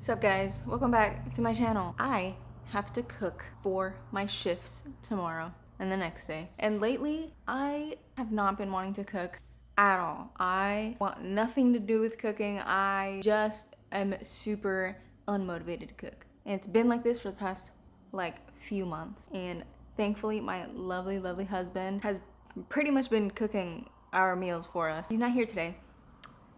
What's up guys? Welcome back to my channel. I have to cook for my shifts tomorrow and the next day. And lately, I have not been wanting to cook at all. I want nothing to do with cooking. I just am super unmotivated to cook. And it's been like this for the past few months. And thankfully, my lovely husband has pretty much been cooking our meals for us. He's not here today,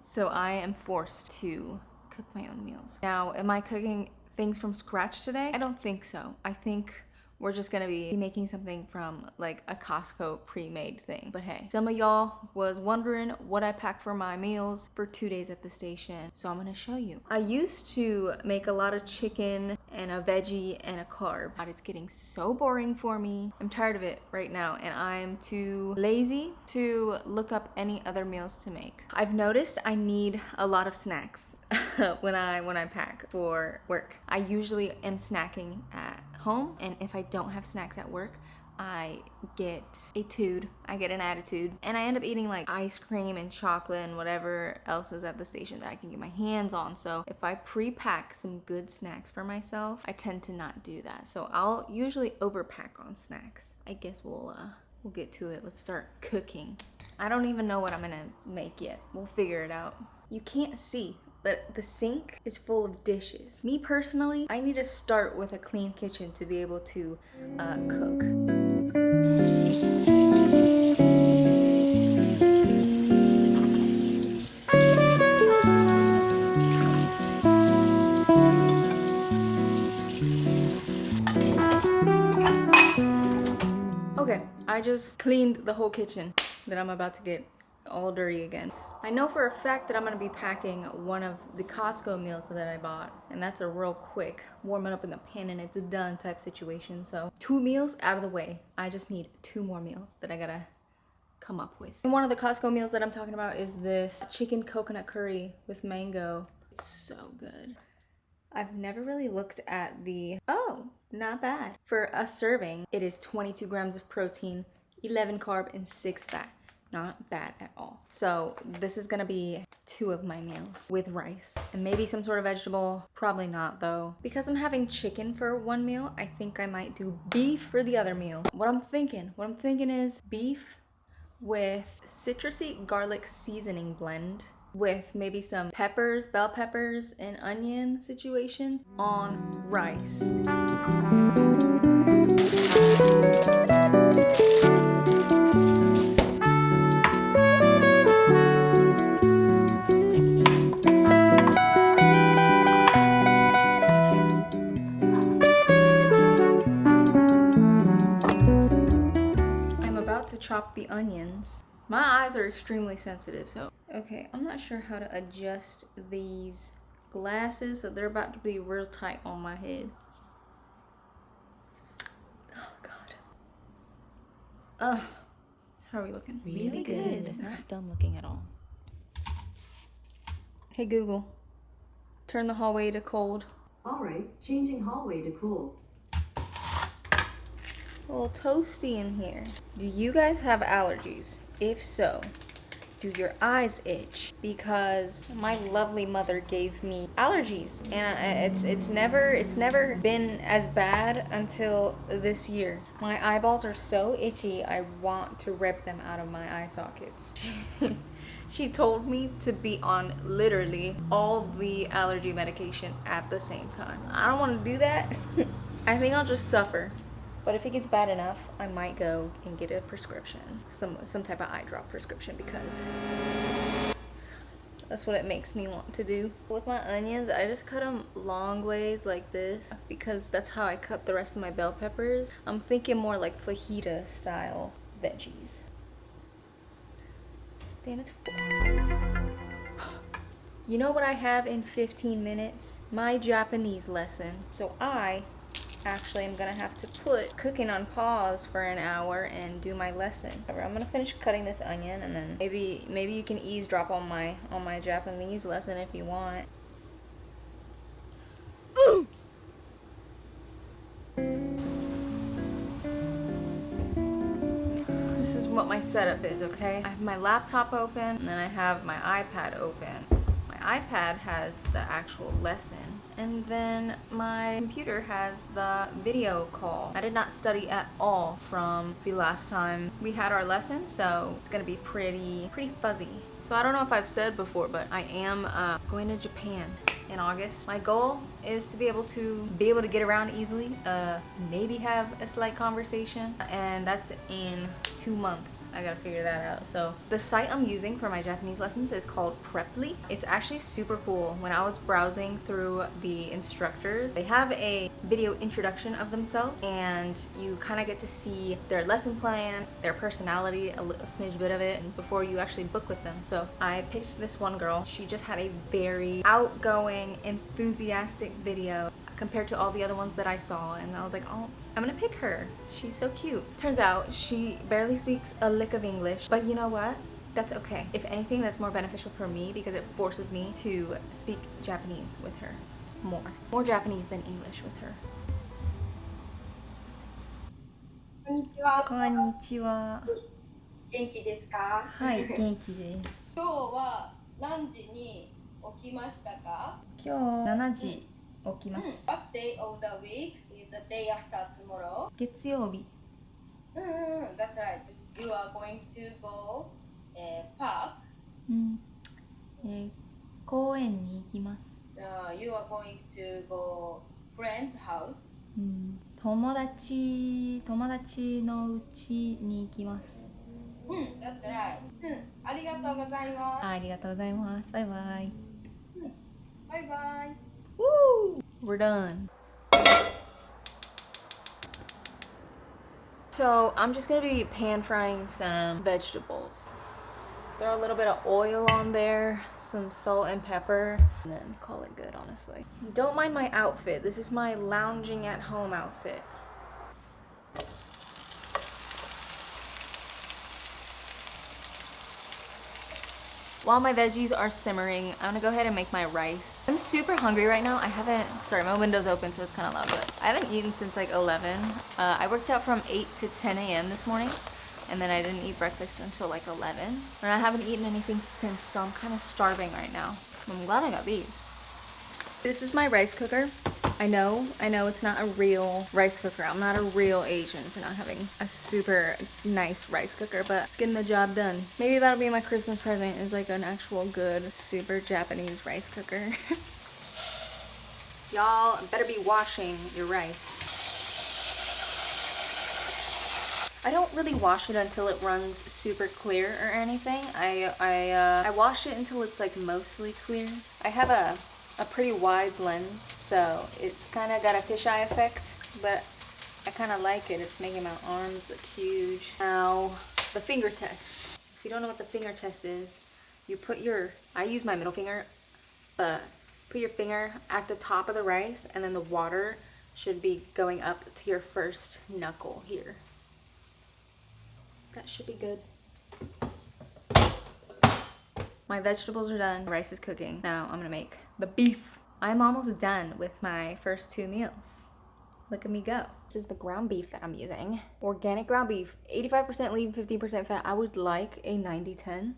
so I am forced to cook my own meals. Now, am I cooking things from scratch today? I don't think so. I think we're just gonna be making something from like a Costco pre-made thing. But hey, some of y'all was wondering what I pack for my meals for 2 days at the station, so I'm gonna show you. I used to make a lot of chicken and a veggie and a carb, but it's getting so boring for me. I'm tired of it right now, and I'm too lazy to look up any other meals to make. I've noticed I need a lot of snacks when I pack for work. I usually am snacking at home, and if I don't have snacks at work, I get an attitude, and I end up eating like ice cream and chocolate and whatever else is at the station that I can get my hands on. So if I pre-pack some good snacks for myself, I tend to not do that. So I'll usually overpack on snacks. I guess we'll get to it. Let's start cooking. I don't even know what I'm gonna make yet. We'll figure it out. You can't see, but the sink is full of dishes. Me personally, I need to start with a clean kitchen to be able to cook. Okay, I just cleaned the whole kitchen that I'm about to get all dirty again. I know for a fact that I'm gonna be packing one of the Costco meals that I bought, and that's a real quick warm it up in the pan and it's done type situation. So 2 meals out of the way. I just need 2 more meals that I gotta come up with. And one of the Costco meals that I'm talking about is this chicken coconut curry with mango. It's so good. I've never really looked at oh, not bad. For a serving, it is 22 grams of protein, 11 carb, and 6 fat. Not bad at all. So this is gonna be 2 of my meals with rice and maybe some sort of vegetable. Probably not though. Because I'm having chicken for 1 meal, I think I might do beef for the other meal. What I'm thinking is beef with citrusy garlic seasoning blend with maybe some peppers, bell peppers, and onion situation on rice. Chop the onions. My eyes are extremely sensitive, so okay, I'm not sure how to adjust these glasses, so they're about to be real tight on my head. Oh god. How are we looking? Really good. Not dumb looking at all. Hey Google, turn the hallway to cold. All right, changing hallway to cool. A little toasty in here. Do you guys have allergies? If so, do your eyes itch? Because my lovely mother gave me allergies, and it's never been as bad until this year. My eyeballs are so itchy, I want to rip them out of my eye sockets. She told me to be on literally all the allergy medication at the same time. I don't want to do that. I think I'll just suffer. But if it gets bad enough, I might go and get a prescription, some type of eye drop prescription, because that's what it makes me want to do. With my onions, I just cut them long ways like this because that's how I cut the rest of my bell peppers. I'm thinking more like fajita style veggies. Damn, it's full. You know what I have in 15 minutes? My Japanese lesson. So actually, I'm gonna have to put cooking on pause for an hour and do my lesson. I'm gonna finish cutting this onion, and then maybe you can eavesdrop on my Japanese lesson if you want. Ooh. This is what my setup is, okay? I have my laptop open, and then I have my iPad open. My iPad has the actual lesson, And then my computer has the video call. I did not study at all from the last time we had our lesson, so it's gonna be pretty fuzzy. So I don't know if I've said before, but I am going to Japan in August. My goal is to be able to get around easily, maybe have a slight conversation, and that's in 2 months. I gotta figure that out. So the site I'm using for my Japanese lessons is called Preply. It's actually super cool. When I was browsing through the instructors, they have a video introduction of themselves, and you kind of get to see their lesson plan, their personality, a smidge bit of it before you actually book with them. So I picked this one girl. She just had a very outgoing, enthusiastic video compared to all the other ones that I saw, and I was like, oh, I'm gonna pick her. She's so cute. Turns out she barely speaks a lick of English, but you know what? That's okay. If anything, that's more beneficial for me because it forces me to speak Japanese with her more Japanese than English with her. こんにちは。こんにちは。元気ですか？はい、元気です。今日は何時に起きましたか？今日7時起きます。What day of the week is the day after tomorrow? 月曜日。That's right. You are going to go park. 公園に行きます。You are going to go friend's house. 友達の家に行きます。That's right. ありがとうございます。ありがとうございます。バイバイ。バイバイ。Woo! We're done. So I'm just gonna be pan frying some vegetables. Throw a little bit of oil on there, some salt and pepper, and then call it good, honestly. Don't mind my outfit. This is my lounging at home outfit. While my veggies are simmering, I'm gonna go ahead and make my rice. I'm super hungry right now. Sorry, my window's open so it's kind of loud, but I haven't eaten since like 11. I worked out from 8 to 10 a.m. this morning, and then I didn't eat breakfast until like 11. And I haven't eaten anything since, so I'm kind of starving right now. I'm glad I got these. This is my rice cooker. I know it's not a real rice cooker. I'm not a real Asian for not having a super nice rice cooker, but it's getting the job done. Maybe that'll be my Christmas present, is like an actual good, super Japanese rice cooker. Y'all better be washing your rice. I don't really wash it until it runs super clear or anything. I wash it until it's like mostly clear. I have a pretty wide lens, so it's kind of got a fisheye effect, but I kind of like it. It's making my arms look huge. Now, the finger test. If you don't know what the finger test is, you put I use my middle finger, but put your finger at the top of the rice, and then the water should be going up to your first knuckle here. That should be good. My vegetables are done. The rice is cooking. Now I'm gonna make the beef. I'm almost done with my first 2 meals. Look at me go. This is the ground beef that I'm using. Organic ground beef, 85% lean, 15% fat. I would like a 90-10,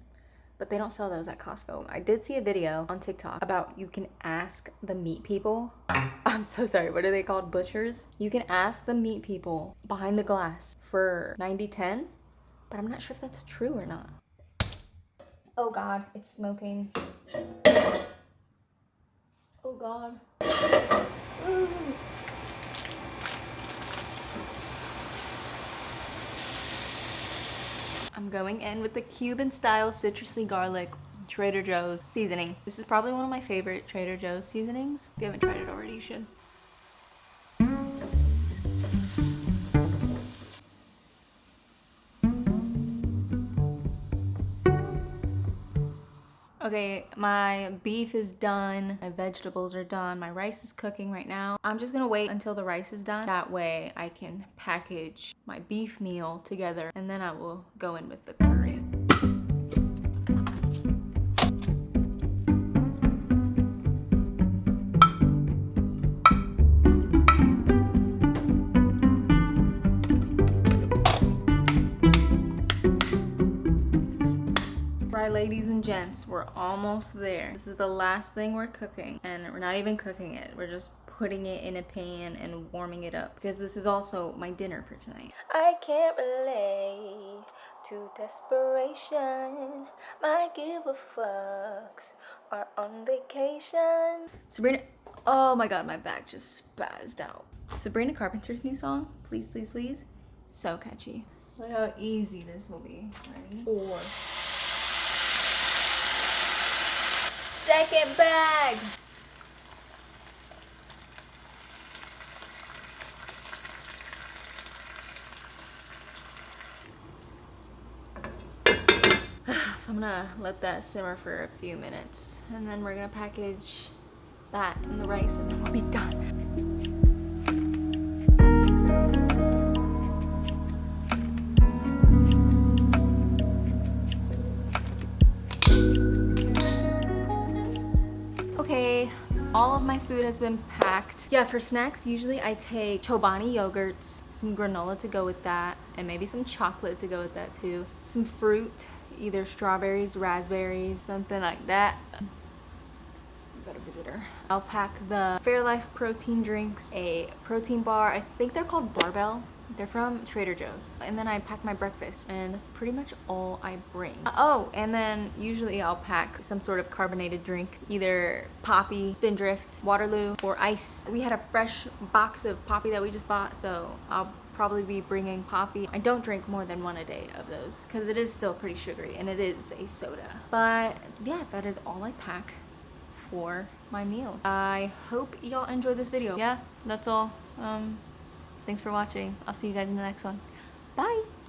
but they don't sell those at Costco. I did see a video on TikTok about you can ask the meat people. I'm so sorry, what are they called? Butchers? You can ask the meat people behind the glass for 90-10, but I'm not sure if that's true or not. Oh God, it's smoking. Oh God. Ooh. I'm going in with the Cuban style citrusy garlic Trader Joe's seasoning. This is probably one of my favorite Trader Joe's seasonings. If you haven't tried it already, you should. Okay, my beef is done, my vegetables are done, my rice is cooking right now. I'm just gonna wait until the rice is done. That way I can package my beef meal together, and then I will go in with the curry. Right, ladies and Gents, we're almost there. This is the last thing we're cooking, and we're not even cooking it. We're just putting it in a pan and warming it up because this is also my dinner for tonight. I can't relate to desperation. My give a fucks are on vacation. Sabrina, oh my god, my back just spazzed out. Sabrina Carpenter's new song, Please, Please, Please, so catchy. Look how easy this will be. Ready? 4. Second bag. So I'm gonna let that simmer for a few minutes, and then we're gonna package that in the rice, and then we'll be done. Okay, all of my food has been packed. Yeah, for snacks, usually I take Chobani yogurts, some granola to go with that, and maybe some chocolate to go with that too. Some fruit, either strawberries, raspberries, something like that. Got a visitor. I'll pack the Fairlife protein drinks, a protein bar. I think they're called Barbell. They're from Trader Joe's. And then I pack my breakfast, and that's pretty much all I bring. Oh, and then usually I'll pack some sort of carbonated drink, either Poppy, Spindrift, Waterloo, or ice. We had a fresh box of Poppy that we just bought, so I'll probably be bringing Poppy. I don't drink more than 1 a day of those because it is still pretty sugary and it is a soda. But yeah, that is all I pack for my meals. I hope y'all enjoyed this video. Yeah, that's all. Thanks for watching. I'll see you guys in the next one. Bye!